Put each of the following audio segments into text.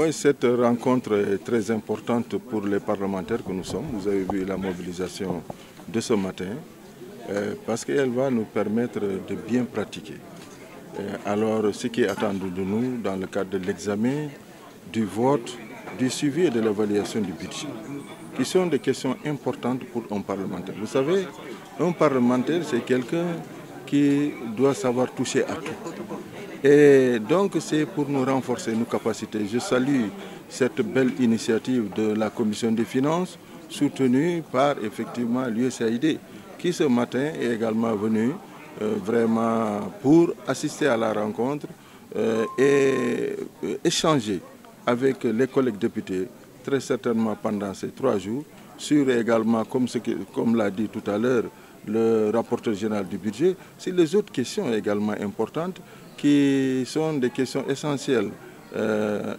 Oui, cette rencontre est très importante pour les parlementaires que nous sommes. Vous avez vu la mobilisation de ce matin, parce qu'elle va nous permettre de bien pratiquer. Alors, ce qui est attendu de nous dans le cadre de l'examen, du vote, du suivi et de l'évaluation du budget, qui sont des questions importantes pour un parlementaire. Vous savez, un parlementaire, c'est quelqu'un qui doit savoir toucher à tout. Et donc, c'est pour nous renforcer nos capacités. Je salue cette belle initiative de la Commission des finances, soutenue par effectivement l'USAID, qui ce matin est également venu vraiment pour assister à la rencontre et échanger avec les collègues députés, très certainement pendant ces 3 jours, sur également, comme l'a dit tout à l'heure le rapporteur général du budget, sur les autres questions également importantes qui sont des questions essentielles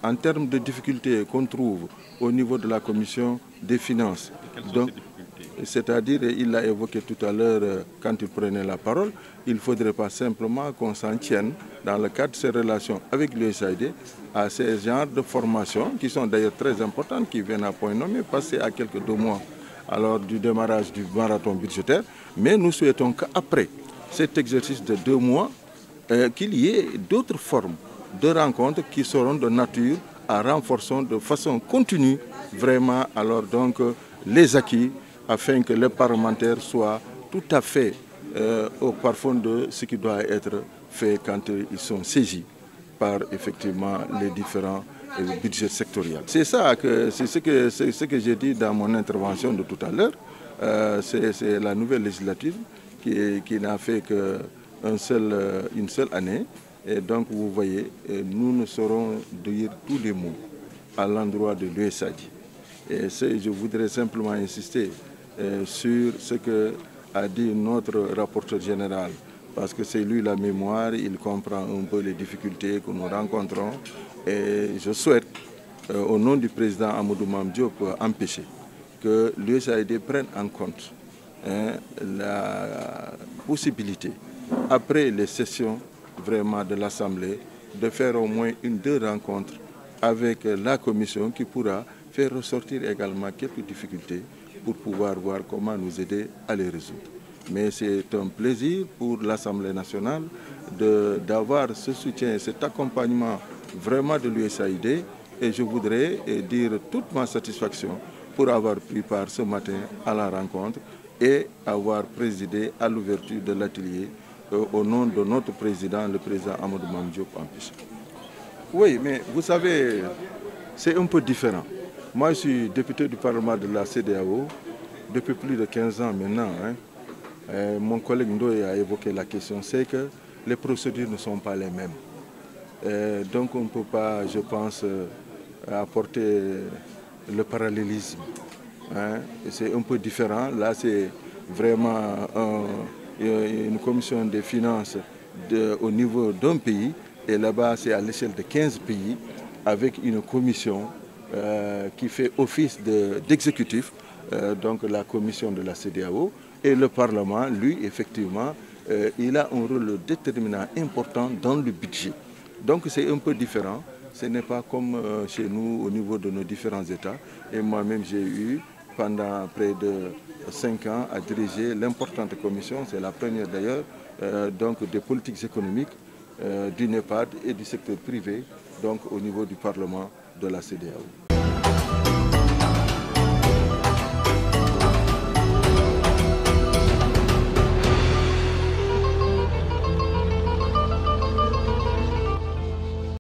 en termes de difficultés qu'on trouve au niveau de la Commission des finances. Donc, c'est-à-dire, il l'a évoqué tout à l'heure quand il prenait la parole, il ne faudrait pas simplement qu'on s'en tienne dans le cadre de ces relations avec l'USAID à ces genres de formations qui sont d'ailleurs très importantes, qui viennent à point nommé, passer à quelques 2 mois alors du démarrage du marathon budgétaire. Mais nous souhaitons qu'après cet exercice de 2 mois, qu'il y ait d'autres formes de rencontres qui seront de nature à renforcer de façon continue vraiment alors donc les acquis afin que les parlementaires soient tout à fait au parfum de ce qui doit être fait quand ils sont saisis par effectivement les différents budgets sectoriels. C'est ça c'est ce que j'ai dit dans mon intervention de tout à l'heure. C'est la nouvelle législature qui n'a fait qu'une seule année. Et donc vous voyez, nous ne saurons dire tous les mots à l'endroit de l'USAID. Et je voudrais simplement insister sur ce que a dit notre rapporteur général, parce que c'est lui la mémoire, il comprend un peu les difficultés que nous rencontrons. Et je souhaite, au nom du président Amadou Mame Diop, empêcher que l'USAID prenne en compte la possibilité, après les sessions vraiment de l'Assemblée, de faire au moins 1-2 rencontres avec la Commission qui pourra faire ressortir également quelques difficultés pour pouvoir voir comment nous aider à les résoudre. Mais c'est un plaisir pour l'Assemblée nationale d'avoir ce soutien, cet accompagnement vraiment de l'USAID, et je voudrais dire toute ma satisfaction pour avoir pris part ce matin à la rencontre et avoir présidé à l'ouverture de l'atelier au nom de notre président, le président Amadou Mame Diop Ampich. Oui, mais vous savez, c'est un peu différent. Moi, je suis député du Parlement de la CEDEAO depuis plus de 15 ans maintenant. Mon collègue Ndoye a évoqué la question, c'est que les procédures ne sont pas les mêmes. Donc on ne peut pas, je pense, apporter le parallélisme. C'est un peu différent. Là, c'est vraiment une commission des finances au niveau d'un pays. Et là-bas, c'est à l'échelle de 15 pays, avec une commission qui fait office d'exécutif, donc la commission de la CEDEAO. Et le Parlement, lui, effectivement, il a un rôle déterminant, important dans le budget. Donc c'est un peu différent. Ce n'est pas comme chez nous au niveau de nos différents États. Et moi-même, j'ai eu, pendant près de 5 ans, à diriger l'importante commission, c'est la première d'ailleurs, donc des politiques économiques, du NEPAD et du secteur privé, donc au niveau du Parlement de la CEDEAO.